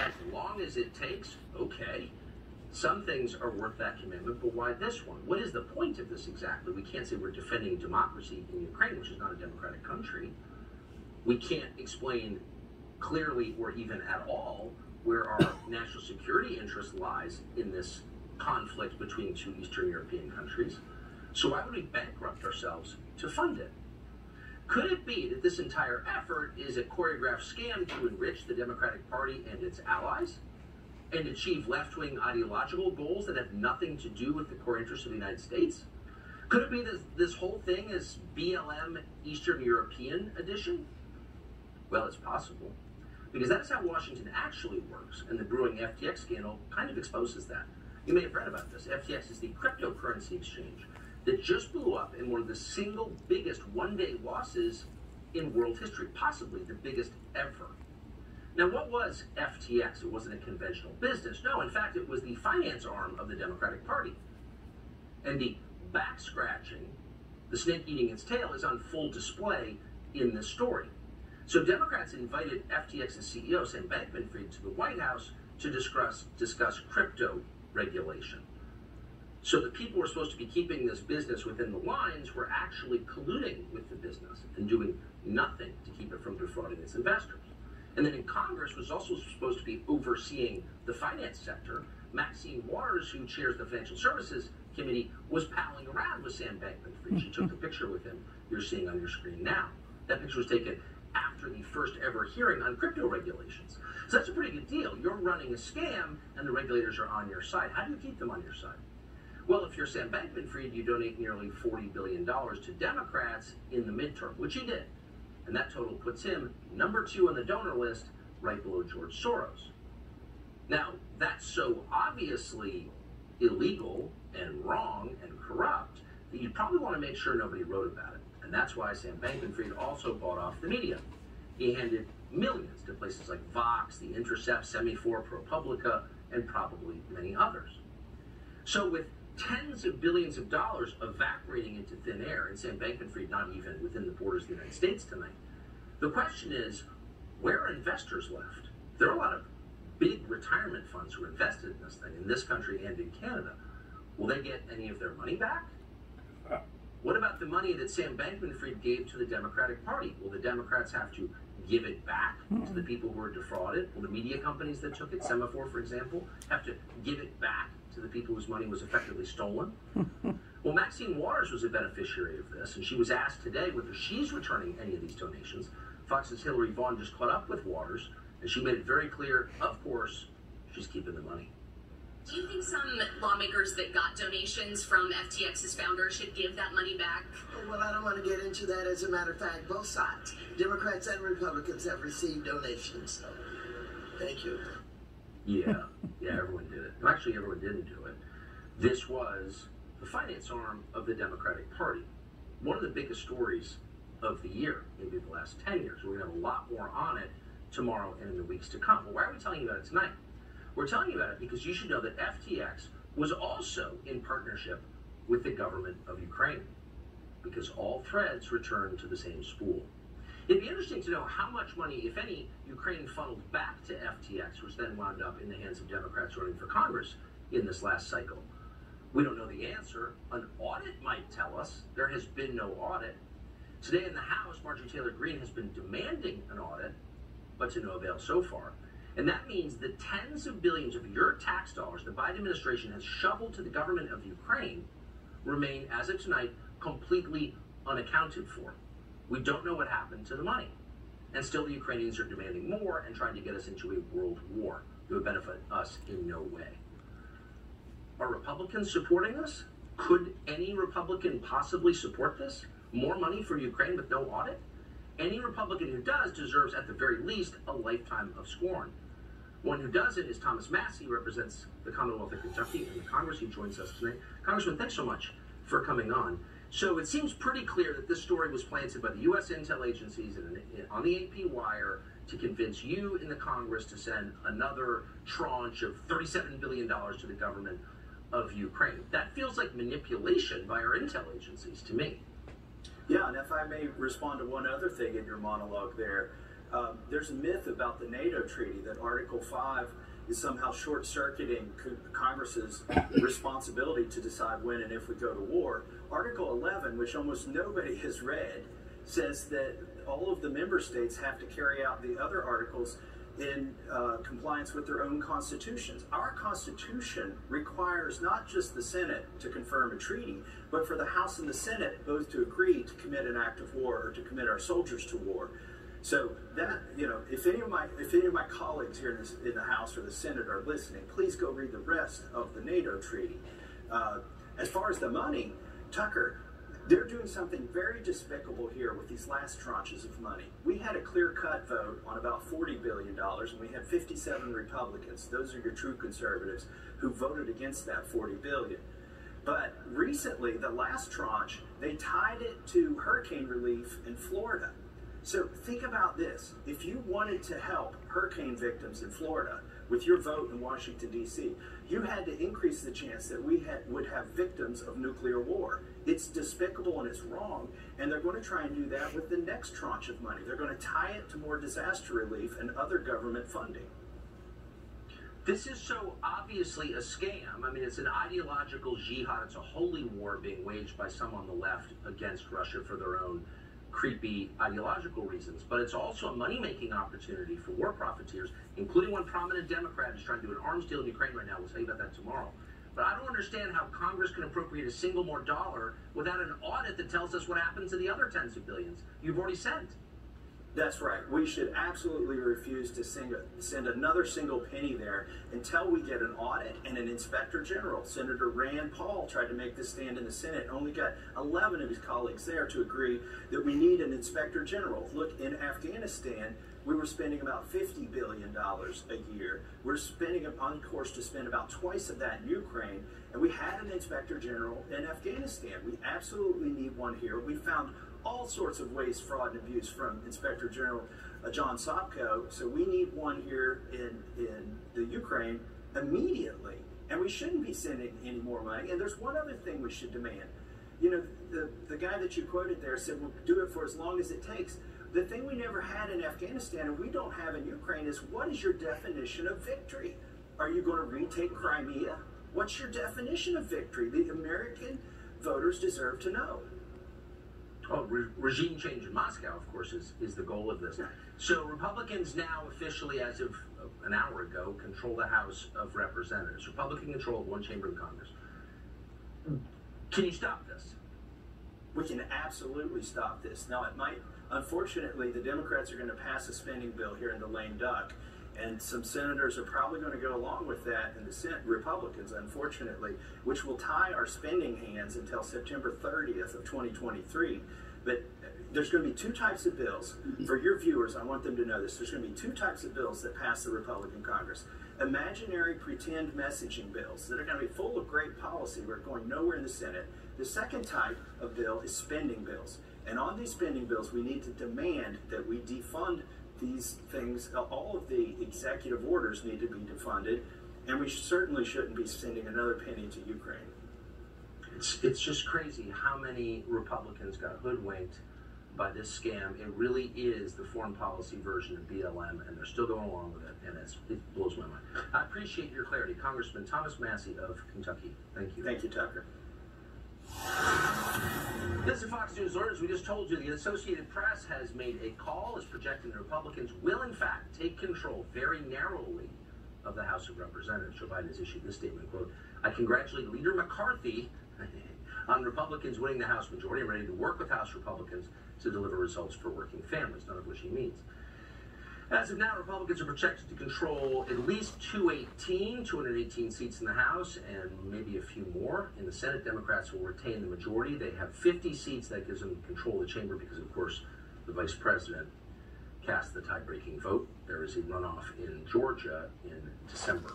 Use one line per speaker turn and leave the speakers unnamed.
As long as it takes, okay. Some things are worth that commitment, but why this one? What is the point of this exactly? We can't say we're defending democracy in Ukraine, which is not a democratic country. We can't explain clearly or even at all where our national security interest lies in this conflict between two Eastern European countries. So why would we bankrupt ourselves to fund it? Could it be that this entire effort is a choreographed scam to enrich the Democratic Party and its allies and achieve left-wing ideological goals that have nothing to do with the core interests of the United States? Could it be that this whole thing is BLM Eastern European edition? Well, it's possible, because that's how Washington actually works, and the brewing FTX scandal kind of exposes that. You may have read about this. FTX is the cryptocurrency exchange that just blew up in one of the single biggest one-day losses in world history, possibly the biggest ever. Now, what was FTX? It wasn't a conventional business. No, in fact, it was the finance arm of the Democratic Party. And the back-scratching, the snake eating its tail, is on full display in this story. So Democrats invited FTX's CEO, Sam Bankman-Fried, to the White House to discuss crypto regulation. So the people who were supposed to be keeping this business within the lines were actually colluding with the business and doing nothing to keep it from defrauding its investors. And then in Congress was also supposed to be overseeing the finance sector. Maxine Waters, who chairs the Financial Services Committee, was palling around with Sam Bankman-Fried. She took the picture with him you're seeing on your screen now. That picture was taken after the first ever hearing on crypto regulations. So that's a pretty good deal. You're running a scam and the regulators are on your side. How do you keep them on your side? Well, if you're Sam Bankman-Fried, you donate nearly $40 billion to Democrats in the midterm, which he did. And that total puts him #2 on the donor list, right below George Soros. Now, that's so obviously illegal and wrong and corrupt that you'd probably want to make sure nobody wrote about it. And that's why Sam Bankman-Fried also bought off the media. He handed millions to places like Vox, The Intercept, Semafor, ProPublica, and probably many others. So with tens of billions of dollars evaporating into thin air, and Sam Bankman-Fried not even within the borders of the United States tonight, the question is, where are investors left? There are a lot of big retirement funds who are invested in this thing, in this country and in Canada. Will they get any of their money back? What about the money that Sam Bankman-Fried gave to the Democratic Party? Will the Democrats have to give it back to the people who were defrauded? Will the media companies that took it, Semafor, for example, have to give it back to the people whose money was effectively stolen? Well, Maxine Waters was a beneficiary of this, and she was asked today whether she's returning any of these donations. Fox's Hillary Vaughn just caught up with Waters, and she made it very clear, of course, she's keeping the money.
Do you think some lawmakers that got donations from FTX's founder should give that money back?
Well, I don't want to get into that. As a matter of fact, both sides, Democrats and Republicans, have received donations. So, thank you.
Yeah, everyone did it. Actually, everyone didn't do it. This was the finance arm of the Democratic Party. One of the biggest stories of the year, maybe the last 10 years. We're going to have a lot more on it tomorrow and in the weeks to come. But why are we telling you about it tonight? We're telling you about it because you should know that FTX was also in partnership with the government of Ukraine, because all threads return to the same spool. It'd be interesting to know how much money, if any, Ukraine funneled back to FTX, which then wound up in the hands of Democrats running for Congress in this last cycle. We don't know the answer. An audit might tell us. There has been no audit. Today in the House, Marjorie Taylor Greene has been demanding an audit, but to no avail so far. And that means the tens of billions of your tax dollars the Biden administration has shoveled to the government of Ukraine remain, as of tonight, completely unaccounted for. We don't know what happened to the money. And still the Ukrainians are demanding more and trying to get us into a world war that would benefit us in no way. Are Republicans supporting this? Could any Republican possibly support this? More money for Ukraine with no audit? Any Republican who does deserves, at the very least, a lifetime of scorn. One who doesn't is Thomas Massey, who represents the Commonwealth of Kentucky in the Congress. He joins us tonight. Congressman, thanks so much for coming on. So it seems pretty clear that this story was planted by the U.S. intel agencies on the AP wire to convince you in the Congress to send another tranche of $37 billion to the government of Ukraine. That feels like manipulation by our intel agencies to me.
Yeah, and if I may respond to one other thing in your monologue there, There's a myth about the NATO treaty that Article 5 is somehow short-circuiting Congress's responsibility to decide when and if we go to war. Article 11, which almost nobody has read, says that all of the member states have to carry out the other articles in compliance with their own constitutions. Our Constitution requires not just the Senate to confirm a treaty, but for the House and the Senate both to agree to commit an act of war or to commit our soldiers to war. So that, if any of my colleagues here in the House or the Senate are listening, please go read the rest of the NATO treaty. As far as the money, Tucker, they're doing something very despicable here with these last tranches of money. We had a clear-cut vote on about $40 billion, and we had 57 Republicans. Those are your true conservatives who voted against that $40 billion. But recently, the last tranche, they tied it to hurricane relief in Florida. So think about this. If you wanted to help hurricane victims in Florida with your vote in Washington, D.C., you had to increase the chance that we would have victims of nuclear war. It's despicable and it's wrong, and they're going to try and do that with the next tranche of money. They're going to tie it to more disaster relief and other government funding.
This is so obviously a scam. I mean, it's an ideological jihad. It's a holy war being waged by some on the left against Russia for their own creepy ideological reasons, but it's also a money-making opportunity for war profiteers, including one prominent Democrat who's trying to do an arms deal in Ukraine right now. We'll tell you about that tomorrow. But I don't understand how Congress can appropriate a single more dollar without an audit that tells us what happens to the other tens of billions you've already sent.
That's right. We should absolutely refuse to send another single penny there until we get an audit and an inspector general. Senator Rand Paul tried to make this stand in the Senate, only got 11 of his colleagues there to agree that we need an inspector general. Look, in Afghanistan, we were spending about $50 billion a year. We're on course to spend about twice of that in Ukraine, and we had an inspector general in Afghanistan. We absolutely need one here. We found all sorts of waste, fraud, and abuse from Inspector General John Sopko. So we need one here in the Ukraine immediately. And we shouldn't be sending any more money. And there's one other thing we should demand. The guy that you quoted there said, we'll do it for as long as it takes. The thing we never had in Afghanistan and we don't have in Ukraine is, what is your definition of victory? Are you going to retake Crimea? What's your definition of victory? The American voters deserve to know.
Well, regime change in Moscow, of course, is the goal of this. So Republicans now officially, as of an hour ago, control the House of Representatives. Republican control of one chamber of Congress. Can you stop this?
We can absolutely stop this. Now, it might, unfortunately, the Democrats are going to pass a spending bill here in the lame duck, and some senators are probably going to go along with that in the Senate, Republicans, unfortunately, which will tie our spending hands until September 30th of 2023. But there's going to be two types of bills. For your viewers, I want them to know this. There's going to be two types of bills that pass the Republican Congress. Imaginary pretend messaging bills that are going to be full of great policy. We're going nowhere in the Senate. The second type of bill is spending bills. And on these spending bills, we need to demand that we defund these things. All of the executive orders need to be defunded, and we certainly shouldn't be sending another penny to Ukraine.
It's just crazy how many Republicans got hoodwinked by this scam. It really is the foreign policy version of BLM, and they're still going along with it, and it blows my mind. I appreciate your clarity. Congressman Thomas Massie of Kentucky. Thank you.
Thank you, Tucker.
This is Fox News Alerts. We just told you the Associated Press has made a call, is projecting the Republicans will, in fact, take control very narrowly of the House of Representatives. Joe Biden has issued this statement, quote, "I congratulate Leader McCarthy on Republicans winning the House majority and ready to work with House Republicans to deliver results for working families," none of which he means. As of now, Republicans are projected to control at least 218 seats in the House and maybe a few more. In the Senate, Democrats will retain the majority. They have 50 seats. That gives them control of the chamber because, of course, the vice president cast the tie-breaking vote. There is a runoff in Georgia in December.